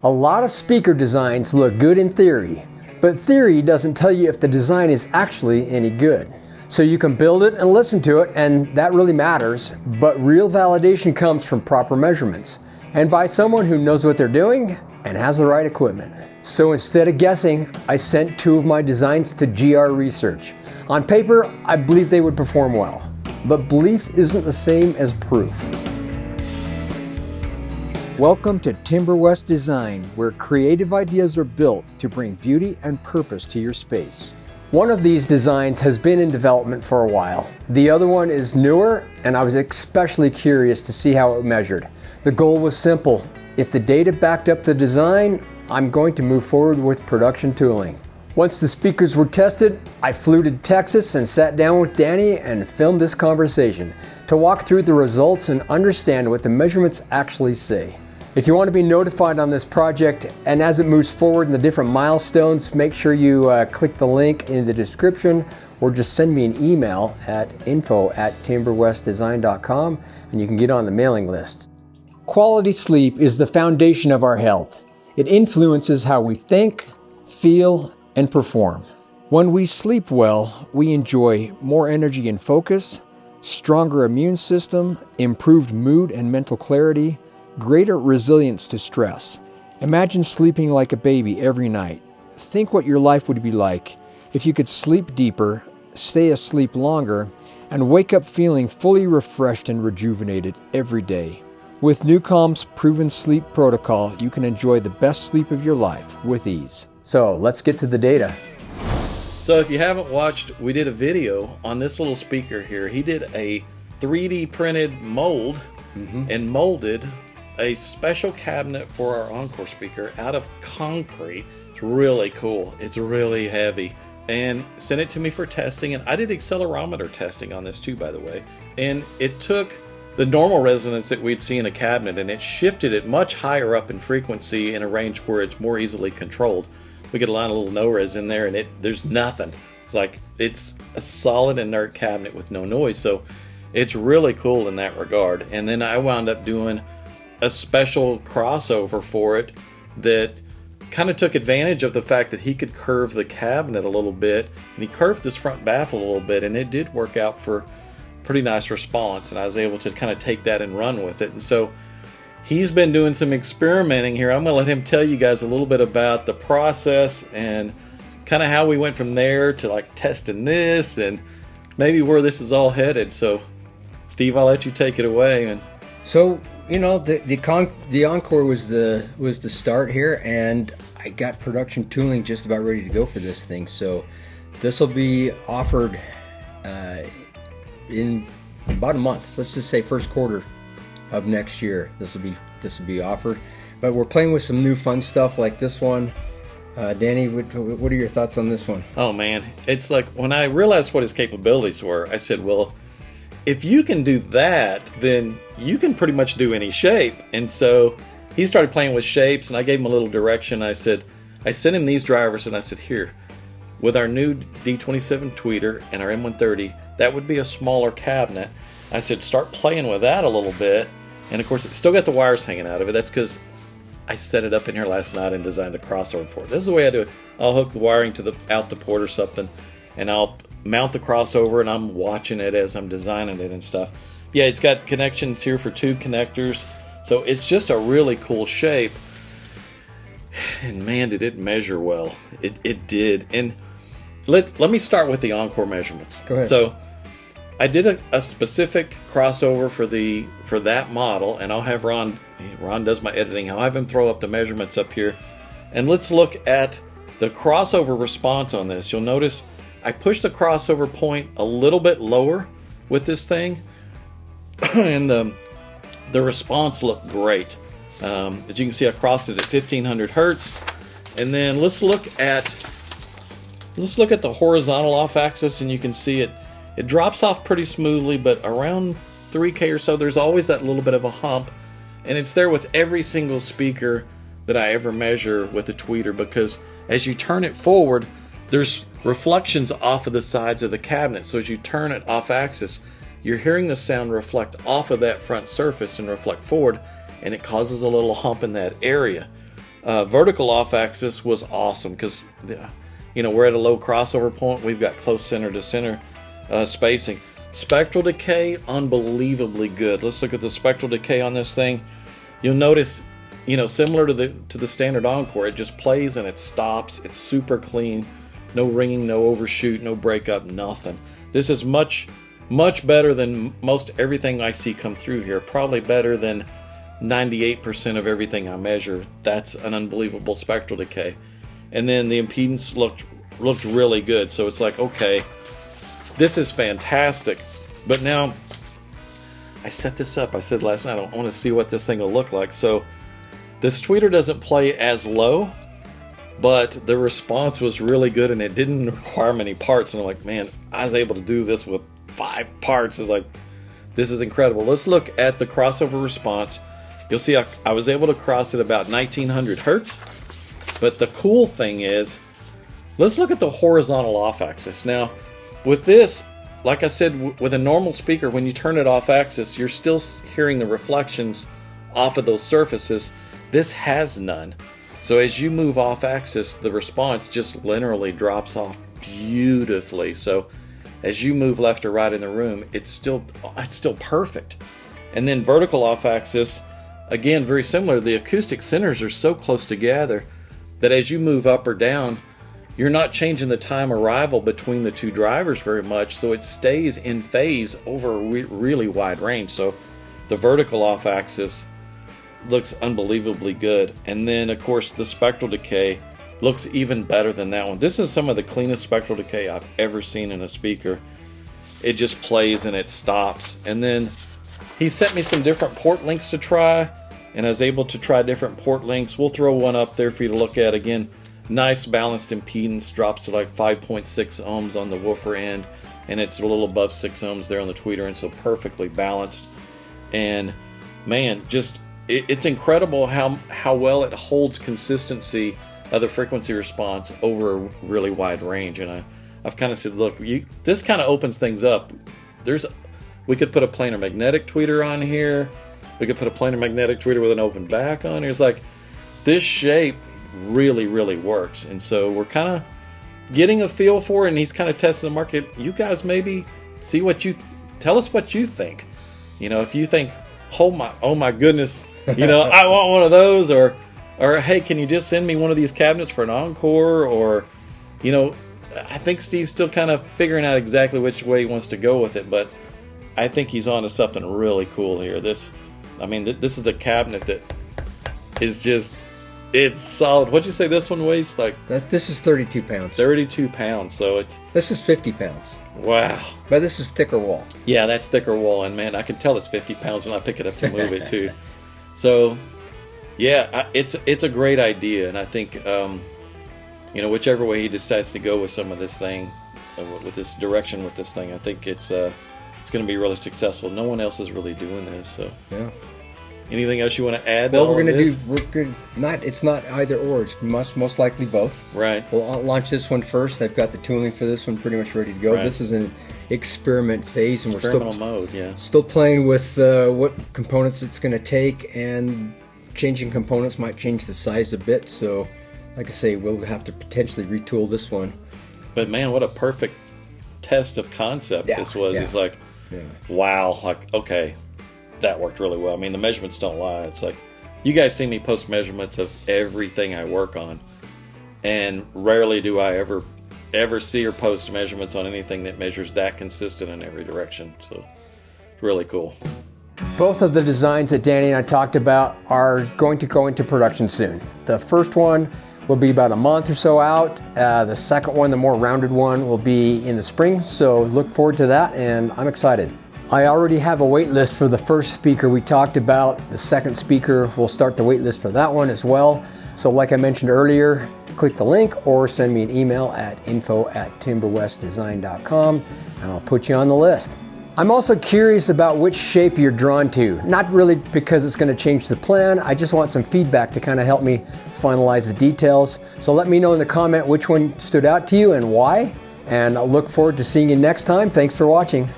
A lot of speaker designs look good in theory, but theory doesn't tell you if the design is actually any good. So you can build it and listen to it, and that really matters, but real validation comes from proper measurements and by someone who knows what they're doing and has the right equipment. So instead of guessing, I sent two of my designs to GR Research. On paper, I believe they would perform well, but belief isn't the same as proof. Welcome to TimberWest Design, where creative ideas are built to bring beauty and purpose to your space. One of these designs has been in development for a while. The other one is newer, and I was especially curious to see how it measured. The goal was simple. If the data backed up the design, I'm going to move forward with production tooling. Once the speakers were tested, I flew to Texas and sat down with Danny and filmed this conversation to walk through the results and understand what the measurements actually say. If you want to be notified on this project and as it moves forward in the different milestones, make sure you click the link in the description or just send me an email at info@timberwestdesign.com and you can get on the mailing list. Quality sleep is the foundation of our health. It influences how we think, feel, and perform. When we sleep well, we enjoy more energy and focus, stronger immune system, improved mood and mental clarity, greater resilience to stress. Imagine sleeping like a baby every night. Think what your life would be like if you could sleep deeper, stay asleep longer, and wake up feeling fully refreshed and rejuvenated every day. With Newcom's proven sleep protocol, you can enjoy the best sleep of your life with ease. So let's get to the data. So if you haven't watched, we did a video on this little speaker here. He did a 3D printed mold and molded a special cabinet for our Encore speaker out of concrete. It's really cool. It's really heavy. And sent it to me for testing. And I did accelerometer testing on this too, by the way. And it took the normal resonance that we'd see in a cabinet and it shifted it much higher up in frequency in a range where it's more easily controlled. We could line a little no-res in there and there's nothing. It's a solid inert cabinet with no noise. So it's really cool in that regard. And then I wound up doing a special crossover for it that kind of took advantage of the fact that he could curve the cabinet a little bit, and he curved this front baffle a little bit, and it did work out for pretty nice response, and I was able to kind of take that and run with it. And so he's been doing some experimenting here. I'm going to let him tell you guys a little bit about the process and kind of how we went from there to like testing this and maybe where this is all headed. So Steve, I'll let you take it away. And so, you know, the Encore was the start here, and I got production tooling just about ready to go for this thing. So this will be offered in about a month. Let's just say first quarter of next year. This will be offered. But we're playing with some new fun stuff like this one. Danny, what are your thoughts on this one? Oh man, it's like when I realized what his capabilities were, I said, well, if you can do that, then you can pretty much do any shape. And so he started playing with shapes, and I gave him a little direction. I sent him these drivers, and I said, here, with our new D27 tweeter and our M130, that would be a smaller cabinet. I said, start playing with that a little bit. And of course, it's still got the wires hanging out of it. That's because I set it up in here last night and designed a crossover for it. This is the way I do it. I'll hook the wiring to out the port or something, and I'll mount the crossover, and I'm watching it as I'm designing it and stuff. Yeah, it's got connections here for 2 connectors, so it's just a really cool shape. And man, did it measure well. It did. And let me start with the Encore measurements. Go ahead. So I did a specific crossover for that model, and I'll have Ron does my editing. I'll have him throw up the measurements up here, and let's look at the crossover response on this. You'll notice I pushed the crossover point a little bit lower with this thing, and the response looked great. As you can see, I crossed it at 1500 hertz. And then let's look at the horizontal off axis, and you can see it drops off pretty smoothly, but around 3K or so, there's always that little bit of a hump, and it's there with every single speaker that I ever measure with the tweeter, because as you turn it forward, there's reflections off of the sides of the cabinet. So as you turn it off axis, you're hearing the sound reflect off of that front surface and reflect forward, and it causes a little hump in that area. Vertical off-axis was awesome because, you know, we're at a low crossover point. We've got close center to center spacing. Spectral decay, unbelievably good. Let's look at the spectral decay on this thing. You'll notice, you know, similar to the standard Encore, it just plays and it stops. It's super clean. No ringing, no overshoot, no breakup, nothing. This is much better than most everything I see come through here. Probably better than 98% of everything I measure. That's an unbelievable spectral decay. And then the impedance looked really good. So it's like, okay, this is fantastic. But now, I set this up. I said last night, I want to see what this thing will look like. So this tweeter doesn't play as low, but the response was really good, and it didn't require many parts. And I'm like, man, I was able to do this with 5 parts. It's like, this is incredible. Let's look at the crossover response. You'll see I was able to cross at about 1900 hertz. But the cool thing is, let's look at the horizontal off-axis. Now, with this, like I said, with a normal speaker, when you turn it off-axis, you're still hearing the reflections off of those surfaces. This has none. So as you move off-axis, the response just linearly drops off beautifully. So as you move left or right in the room, it's still perfect. And then vertical off-axis, again, very similar. The acoustic centers are so close together that as you move up or down, you're not changing the time arrival between the two drivers very much, so it stays in phase over a really wide range. So the vertical off-axis looks unbelievably good. And then, of course, the spectral decay looks even better than that one. This is some of the cleanest spectral decay I've ever seen in a speaker. It just plays and it stops. And then he sent me some different port links to try, and I was able to try different port links. We'll throw one up there for you to look at. Again, nice balanced impedance, drops to like 5.6 ohms on the woofer end, and it's a little above 6 ohms there on the tweeter, and so perfectly balanced. And man, just it's incredible how well it holds consistency of the frequency response over a really wide range. And I've kind of said, look, this kind of opens things up. We could put a planar magnetic tweeter on here. We could put a planar magnetic tweeter with an open back on here. It's like, this shape really works. And so we're kind of getting a feel for it, and he's kind of testing the market. You guys maybe tell us what you think. You know, if you think, oh my goodness, you know, I want one of those, or hey, can you just send me one of these cabinets for an Encore? Or, you know, I think Steve's still kind of figuring out exactly which way he wants to go with it, but I think he's on to something really cool here. This is a cabinet that is just, it's solid. What'd you say this one weighs? Like, this is 32 pounds. 32 pounds. So this is 50 pounds. Wow. But this is thicker wall. Yeah, that's thicker wall, and man, I can tell it's 50 pounds when I pick it up to move it too. So, yeah, it's a great idea, and I think you know, whichever way he decides to go with some of this thing, with this direction with this thing, I think it's going to be really successful. No one else is really doing this. So yeah. Anything else you want to add? Well, it's not either or. It's most likely both. Right. We'll launch this one first. I've got the tooling for this one pretty much ready to go. Right. This is an experiment phase, and experimental mode. Yeah. Still playing with what components it's going to take, and changing components might change the size a bit. So, like I say, we'll have to potentially retool this one. But man, what a perfect test of concept this was. Yeah. It's like, wow, like, okay, that worked really well. I mean, the measurements don't lie. It's like, you guys see me post measurements of everything I work on, and rarely do I ever see or post measurements on anything that measures that consistent in every direction. So it's really cool. Both of the designs that Danny and I talked about are going to go into production soon. The first one will be about a month or so out. The second one, the more rounded one, will be in the spring. So look forward to that, and I'm excited. I already have a wait list for the first speaker we talked about. The second speaker, we'll start the wait list for that one as well. So like I mentioned earlier, click the link or send me an email at info@timberwestdesign.com, and I'll put you on the list. I'm also curious about which shape you're drawn to. Not really because it's going to change the plan. I just want some feedback to kind of help me finalize the details. So let me know in the comment which one stood out to you and why. And I'll look forward to seeing you next time. Thanks for watching.